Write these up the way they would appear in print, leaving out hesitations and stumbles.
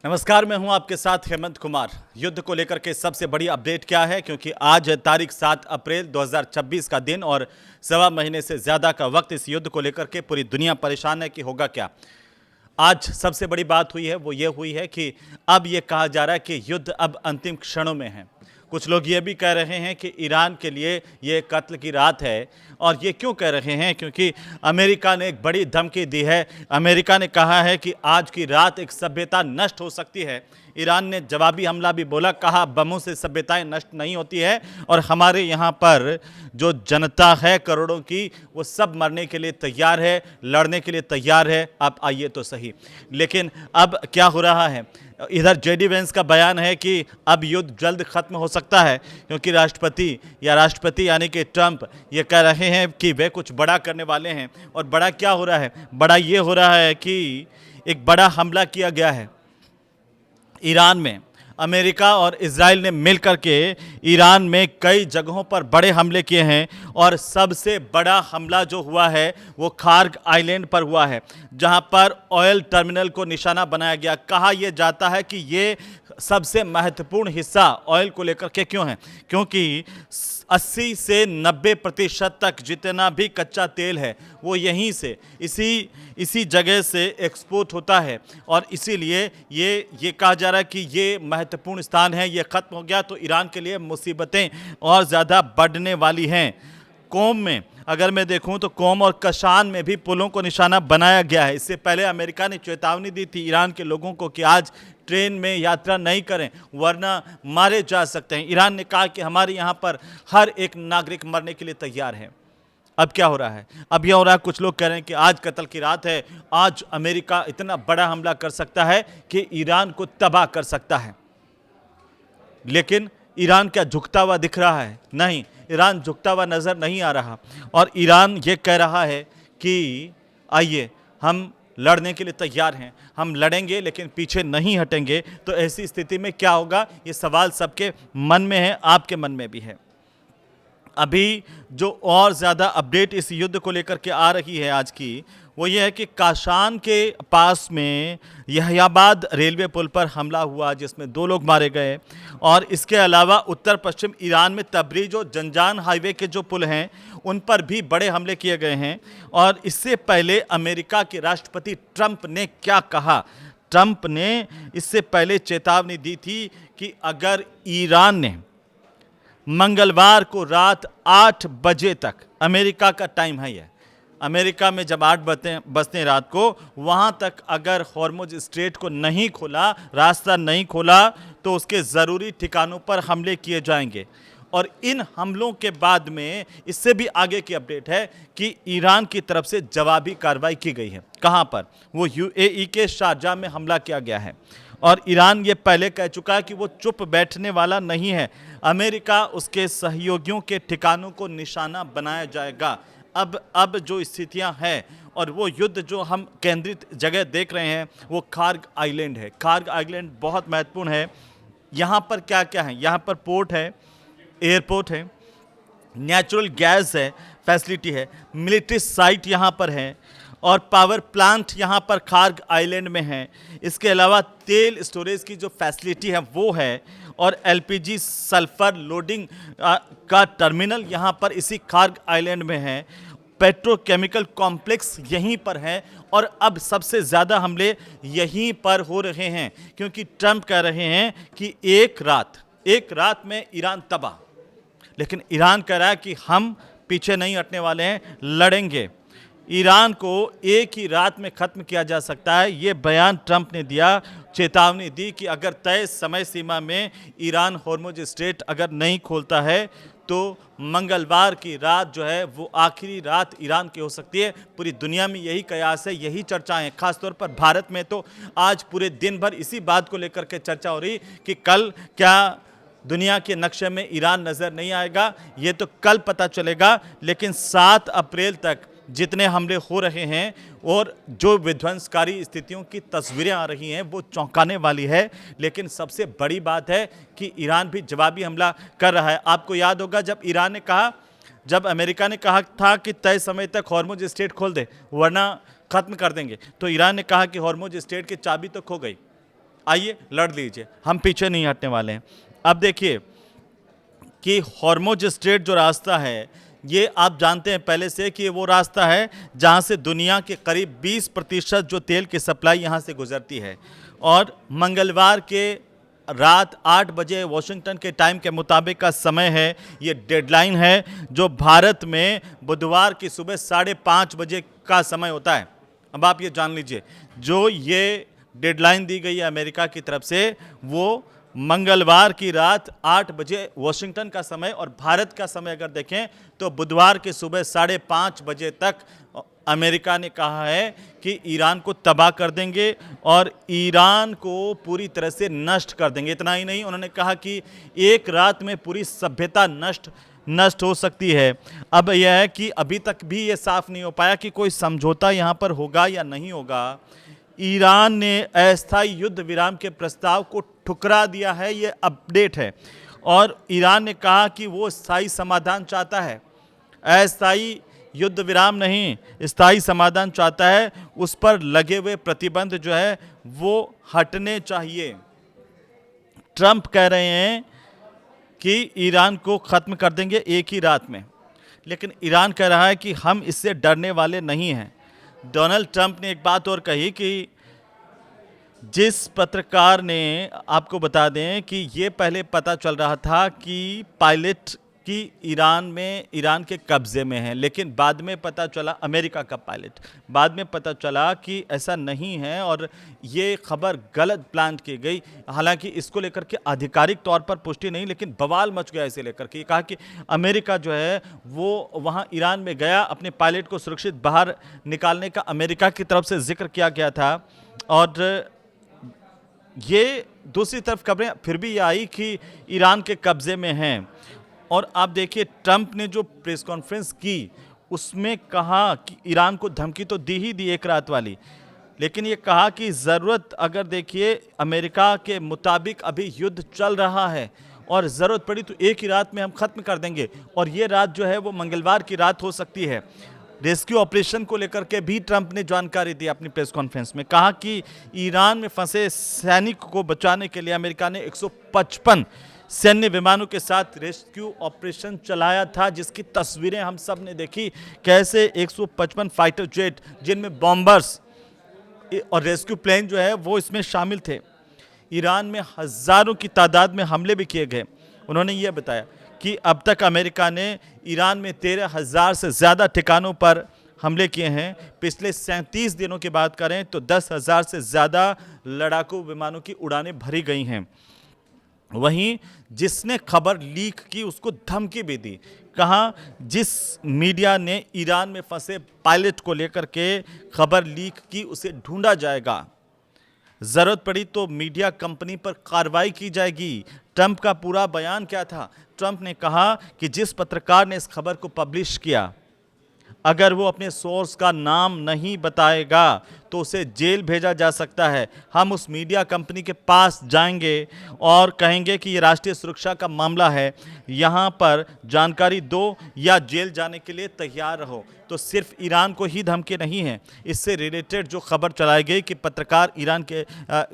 नमस्कार, मैं हूं आपके साथ हेमंत कुमार। युद्ध को लेकर के सबसे बड़ी अपडेट क्या है, क्योंकि आज है तारीख 7 अप्रैल 2026 का दिन और सवा महीने से ज़्यादा का वक्त इस युद्ध को लेकर के पूरी दुनिया परेशान है कि होगा क्या। आज सबसे बड़ी बात हुई है वो ये हुई है कि अब ये कहा जा रहा है कि युद्ध अब अंतिम क्षणों में है। कुछ लोग ये भी कह रहे हैं कि ईरान के लिए ये कत्ल की रात है। और ये क्यों कह रहे हैं? क्योंकि अमेरिका ने एक बड़ी धमकी दी है। अमेरिका ने कहा है कि आज की रात एक सभ्यता नष्ट हो सकती है। ईरान ने जवाबी हमला भी बोला, कहा बमों से सभ्यताएं नष्ट नहीं होती है और हमारे यहाँ पर जो जनता है करोड़ों की, वो सब मरने के लिए तैयार है, लड़ने के लिए तैयार है। आप आइए तो सही। लेकिन अब क्या हो रहा है? इधर जेडी वेंस का बयान है कि अब युद्ध जल्द खत्म हो सकता है, क्योंकि राष्ट्रपति यानी कि ट्रंप ये कह रहे हैं कि वे कुछ बड़ा करने वाले हैं। और बड़ा क्या हो रहा है? बड़ा ये हो रहा है कि एक बड़ा हमला किया गया है ईरान में। अमेरिका और इजराइल ने मिलकर के ईरान में कई जगहों पर बड़े हमले किए हैं और सबसे बड़ा हमला जो हुआ है वो खार्ग आइलैंड पर हुआ है, जहां पर ऑयल टर्मिनल को निशाना बनाया गया। कहा यह जाता है कि ये सबसे महत्वपूर्ण हिस्सा ऑयल को लेकर के क्यों है? क्योंकि 80 से 90% तक जितना भी कच्चा तेल है वो यहीं से इसी जगह से एक्सपोर्ट होता है। और इसीलिए ये कहा जा रहा है कि ये महत्वपूर्ण स्थान है, ये ख़त्म हो गया तो ईरान के लिए मुसीबतें और ज़्यादा बढ़ने वाली हैं। कोम में अगर मैं देखूं तो कोम और कशान में भी पुलों को निशाना बनाया गया है। इससे पहले अमेरिका ने चेतावनी दी थी ईरान के लोगों को कि आज ट्रेन में यात्रा नहीं करें वरना मारे जा सकते हैं। ईरान ने कहा कि हमारे यहाँ पर हर एक नागरिक मरने के लिए तैयार है। अब क्या हो रहा है? अब यह हो रहा है, कुछ लोग कह रहे हैं कि आज कत्ल की रात है, आज अमेरिका इतना बड़ा हमला कर सकता है कि ईरान को तबाह कर सकता है। लेकिन ईरान क्या झुकता हुआ दिख रहा है? नहीं, ईरान झुकता हुआ नज़र नहीं आ रहा। और ईरान ये कह रहा है कि आइए हम लड़ने के लिए तैयार हैं, हम लड़ेंगे लेकिन पीछे नहीं हटेंगे। तो ऐसी स्थिति में क्या होगा, ये सवाल सबके मन में है, आपके मन में भी है। अभी जो और ज़्यादा अपडेट इस युद्ध को लेकर के आ रही है आज की, वो ये है कि काशान के पास में यहियाबाद रेलवे पुल पर हमला हुआ जिसमें 2 लोग मारे गए। और इसके अलावा उत्तर पश्चिम ईरान में तबरीज और जंजान हाईवे के जो पुल हैं उन पर भी बड़े हमले किए गए हैं। और इससे पहले अमेरिका के राष्ट्रपति ट्रंप ने क्या कहा? ट्रंप ने इससे पहले चेतावनी दी थी कि अगर ईरान ने मंगलवार को रात 8 बजे तक, अमेरिका का टाइम है यह, अमेरिका में जब 8 बजते रात को, वहाँ तक अगर हॉर्मुज स्ट्रेट को नहीं खोला, रास्ता नहीं खोला, तो उसके ज़रूरी ठिकानों पर हमले किए जाएंगे। और इन हमलों के बाद में इससे भी आगे की अपडेट है कि ईरान की तरफ से जवाबी कार्रवाई की गई है। कहाँ पर? वो यूएई के शारजाह में हमला किया गया है। और ईरान ये पहले कह चुका है कि वो चुप बैठने वाला नहीं है। अमेरिका उसके सहयोगियों के ठिकानों को निशाना बनाया जाएगा। अब जो स्थितियां हैं और वो युद्ध जो हम केंद्रित जगह देख रहे हैं वो खार्ग आइलैंड है। खार्ग आइलैंड बहुत महत्वपूर्ण है। यहाँ पर क्या क्या है? यहाँ पर पोर्ट है, एयरपोर्ट है, नेचुरल गैस है, फैसिलिटी है, मिलिट्री साइट यहाँ पर है और पावर प्लांट यहाँ पर खार्ग आइलैंड में है। इसके अलावा तेल स्टोरेज की जो फैसिलिटी है वो है और एलपीजी सल्फर लोडिंग का टर्मिनल यहाँ पर इसी खार्ग आइलैंड में है। पेट्रोकेमिकल कॉम्प्लेक्स यहीं पर है। और अब सबसे ज़्यादा हमले यहीं पर हो रहे हैं, क्योंकि ट्रंप कह रहे हैं कि एक रात में ईरान तबाह। लेकिन ईरान कह रहा है कि हम पीछे नहीं हटने वाले हैं, लड़ेंगे। ईरान को एक ही रात में ख़त्म किया जा सकता है, ये बयान ट्रंप ने दिया। चेतावनी दी कि अगर तय समय सीमा में ईरान हॉर्मुज स्ट्रेट अगर नहीं खोलता है तो मंगलवार की रात जो है वो आखिरी रात ईरान की हो सकती है। पूरी दुनिया में यही कयास है, यही चर्चाएं हैं। खासतौर पर भारत में तो आज पूरे दिन भर इसी बात को लेकर के चर्चा हो रही कि कल क्या दुनिया के नक्शे में ईरान नज़र नहीं आएगा। ये तो कल पता चलेगा। लेकिन 7 अप्रैल तक जितने हमले हो रहे हैं और जो विध्वंसकारी स्थितियों की तस्वीरें आ रही हैं वो चौंकाने वाली है। लेकिन सबसे बड़ी बात है कि ईरान भी जवाबी हमला कर रहा है। आपको याद होगा जब अमेरिका ने कहा था कि तय समय तक हॉर्मुज स्ट्रेट खोल दे वरना ख़त्म कर देंगे, तो ईरान ने कहा कि हॉर्मुज स्ट्रेट की चाबी तो खो गई। आइए लड़ लीजिए, हम पीछे नहीं हटने वाले हैं। अब देखिए कि हॉर्मुज स्ट्रेट जो रास्ता है, ये आप जानते हैं पहले से कि वो रास्ता है जहाँ से दुनिया के करीब 20% जो तेल की सप्लाई यहाँ से गुजरती है। और मंगलवार के रात 8 बजे वॉशिंगटन के टाइम के मुताबिक का समय है, ये डेडलाइन है, जो भारत में बुधवार की सुबह 5:30 बजे का समय होता है। अब आप ये जान लीजिए, जो ये डेडलाइन दी गई है अमेरिका की तरफ से, वो मंगलवार की रात 8 बजे वॉशिंगटन का समय, और भारत का समय अगर देखें तो बुधवार की सुबह 5:30 बजे तक अमेरिका ने कहा है कि ईरान को तबाह कर देंगे और ईरान को पूरी तरह से नष्ट कर देंगे। इतना ही नहीं, उन्होंने कहा कि एक रात में पूरी सभ्यता नष्ट हो सकती है। अब यह है कि अभी तक भी ये साफ नहीं हो पाया कि कोई समझौता यहाँ पर होगा या नहीं होगा। ईरान ने अस्थायी युद्ध विराम के प्रस्ताव को ठुकरा दिया है, ये अपडेट है। और ईरान ने कहा कि वो स्थायी समाधान चाहता है, अस्थायी युद्ध विराम नहीं, स्थायी समाधान चाहता है। उस पर लगे हुए प्रतिबंध जो है वो हटने चाहिए। ट्रंप कह रहे हैं कि ईरान को खत्म कर देंगे एक ही रात में, लेकिन ईरान कह रहा है कि हम इससे डरने वाले नहीं हैं। डोनाल्ड ट्रंप ने एक बात और कही कि जिस पत्रकार ने, आपको बता दें कि ये पहले पता चल रहा था कि पायलट की ईरान के कब्जे में है, लेकिन बाद में पता चला, अमेरिका का पायलट, बाद में पता चला कि ऐसा नहीं है और ये खबर गलत प्लांट की गई। हालांकि इसको लेकर के आधिकारिक तौर पर पुष्टि नहीं, लेकिन बवाल मच गया इसे लेकर के। कहा कि अमेरिका जो है वो वहाँ ईरान में गया, अपने पायलट को सुरक्षित बाहर निकालने का अमेरिका की तरफ से जिक्र किया गया था। और ये दूसरी तरफ खबरें फिर भी आई कि ईरान के कब्जे में हैं। और आप देखिए, ट्रंप ने जो प्रेस कॉन्फ्रेंस की उसमें कहा कि ईरान को धमकी तो दी ही दी एक रात वाली, लेकिन ये कहा कि ज़रूरत, अगर देखिए अमेरिका के मुताबिक अभी युद्ध चल रहा है और ज़रूरत पड़ी तो एक ही रात में हम ख़त्म कर देंगे, और ये रात जो है वो मंगलवार की रात हो सकती है। रेस्क्यू ऑपरेशन को लेकर के भी ट्रंप ने जानकारी दी अपनी प्रेस कॉन्फ्रेंस में। कहा कि ईरान में फंसे सैनिक को बचाने के लिए अमेरिका ने 155 सैन्य विमानों के साथ रेस्क्यू ऑपरेशन चलाया था, जिसकी तस्वीरें हम सब ने देखी, कैसे 155 फाइटर जेट जिनमें बॉम्बर्स और रेस्क्यू प्लेन जो है वो इसमें शामिल थे। ईरान में हज़ारों की तादाद में हमले भी किए गए। उन्होंने ये बताया कि अब तक अमेरिका ने ईरान में 13,000 से ज़्यादा ठिकानों पर हमले किए हैं। पिछले 37 दिनों की बात करें तो 10,000 से ज़्यादा लड़ाकू विमानों की उड़ानें भरी गई हैं। वहीं जिसने खबर लीक की उसको धमकी भी दी। कहा जिस मीडिया ने ईरान में फंसे पायलट को लेकर के खबर लीक की उसे ढूंढा जाएगा, ज़रूरत पड़ी तो मीडिया कंपनी पर कार्रवाई की जाएगी। ट्रंप का पूरा बयान क्या था? ट्रंप ने कहा कि जिस पत्रकार ने इस खबर को पब्लिश किया, अगर वो अपने सोर्स का नाम नहीं बताएगा तो उसे जेल भेजा जा सकता है। हम उस मीडिया कंपनी के पास जाएंगे और कहेंगे कि ये राष्ट्रीय सुरक्षा का मामला है, यहाँ पर जानकारी दो या जेल जाने के लिए तैयार रहो। तो सिर्फ ईरान को ही धमकी नहीं है, इससे रिलेटेड जो खबर चलाई गई कि पत्रकार ईरान के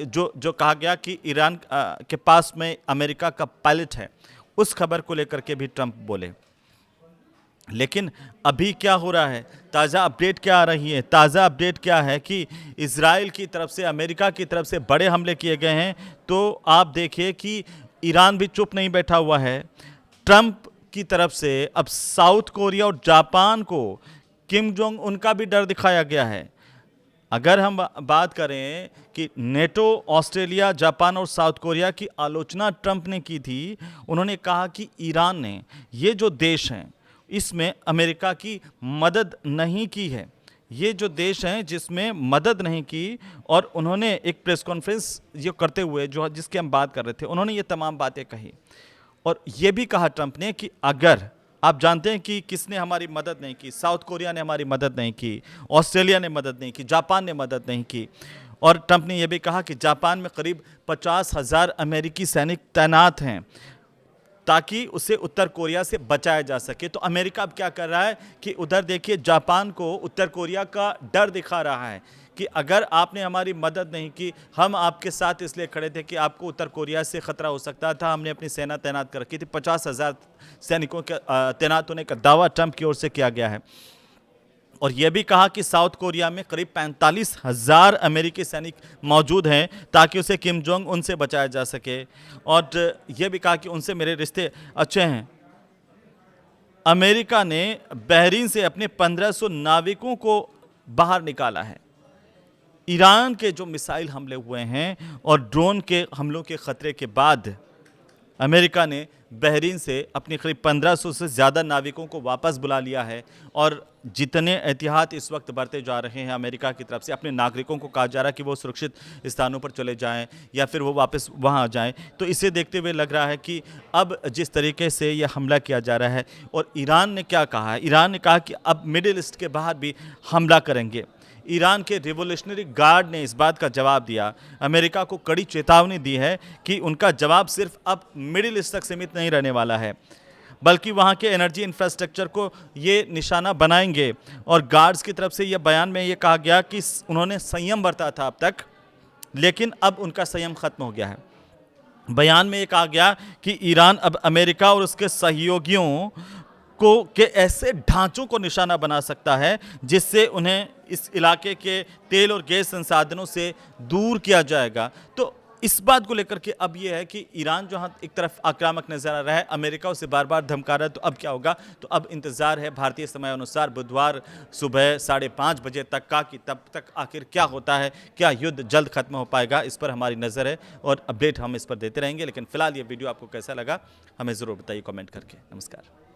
जो कहा गया कि ईरान के पास में अमेरिका का पायलट है, उस खबर को लेकर के भी ट्रंप बोले। लेकिन अभी क्या हो रहा है, ताज़ा अपडेट क्या आ रही है? ताज़ा अपडेट क्या है कि इजराइल की तरफ से, अमेरिका की तरफ से बड़े हमले किए गए हैं। तो आप देखिए कि ईरान भी चुप नहीं बैठा हुआ है। ट्रंप की तरफ से अब साउथ कोरिया और जापान को, किम जोंग उनका भी डर दिखाया गया है। अगर हम बात करें कि नेटो, ऑस्ट्रेलिया, जापान और साउथ कोरिया की आलोचना ट्रंप ने की थी, उन्होंने कहा कि ईरान ने, ये जो देश हैं, इसमें अमेरिका की मदद नहीं की है। ये जो देश हैं जिसमें मदद नहीं की, और उन्होंने एक प्रेस कॉन्फ्रेंस ये करते हुए जो जिसकी हम बात कर रहे थे, उन्होंने ये तमाम बातें कही। और ये भी कहा ट्रंप ने कि अगर आप जानते हैं कि किसने हमारी मदद नहीं की, साउथ कोरिया ने हमारी मदद नहीं की, ऑस्ट्रेलिया ने मदद नहीं की, जापान ने मदद नहीं की। और ट्रंप ने यह भी कहा कि जापान में करीब 50,000 अमेरिकी सैनिक तैनात हैं ताकि उसे उत्तर कोरिया से बचाया जा सके। तो अमेरिका अब क्या कर रहा है कि उधर देखिए जापान को उत्तर कोरिया का डर दिखा रहा है कि अगर आपने हमारी मदद नहीं की, हम आपके साथ इसलिए खड़े थे कि आपको उत्तर कोरिया से खतरा हो सकता था, हमने अपनी सेना तैनात कर रखी थी। 50,000 सैनिकों के तैनात होने का दावा ट्रंप की ओर से किया गया है। और यह भी कहा कि साउथ कोरिया में करीब 45,000 अमेरिकी सैनिक मौजूद हैं ताकि उसे किम जोंग उनसे बचाया जा सके। और यह भी कहा कि उनसे मेरे रिश्ते अच्छे हैं। अमेरिका ने बहरीन से अपने 1500 नाविकों को बाहर निकाला है। ईरान के जो मिसाइल हमले हुए हैं और ड्रोन के हमलों के खतरे के बाद अमेरिका ने बहरीन से अपनी करीब 1500 से ज़्यादा नाविकों को वापस बुला लिया है। और जितने एहतियात इस वक्त बरते जा रहे हैं अमेरिका की तरफ से, अपने नागरिकों को कहा जा रहा है कि वो सुरक्षित स्थानों पर चले जाएं या फिर वो वापस वहां आ जाएं। तो इसे देखते हुए लग रहा है कि अब जिस तरीके से यह हमला किया जा रहा है, और ईरान ने क्या कहा है, ईरान ने कहा कि अब मिडिल ईस्ट के बाहर भी हमला करेंगे। ईरान के रिवोल्यूशनरी गार्ड ने इस बात का जवाब दिया, अमेरिका को कड़ी चेतावनी दी है कि उनका जवाब सिर्फ अब मिडिल ईस्ट तक सीमित नहीं रहने वाला है, बल्कि वहाँ के एनर्जी इंफ्रास्ट्रक्चर को ये निशाना बनाएंगे। और गार्ड्स की तरफ से यह बयान में ये कहा गया कि उन्होंने संयम बरता था अब तक, लेकिन अब उनका संयम खत्म हो गया है। बयान में ये कहा गया कि ईरान अब अमेरिका और उसके सहयोगियों के ऐसे ढांचों को निशाना बना सकता है जिससे उन्हें इस इलाके के तेल और गैस संसाधनों से दूर किया जाएगा। तो इस बात को लेकर के अब यह है कि ईरान जहां एक तरफ आक्रामक नजर आ रहा है, अमेरिका उसे बार बार धमका रहा है, तो अब क्या होगा? तो अब इंतजार है भारतीय समय अनुसार बुधवार सुबह 5:30 बजे तक का, कि तब तक आखिर क्या होता है, क्या युद्ध जल्द खत्म हो पाएगा, इस पर हमारी नज़र है और अपडेट हम इस पर देते रहेंगे। लेकिन फिलहाल ये वीडियो आपको कैसा लगा हमें ज़रूर बताइए कमेंट करके। नमस्कार।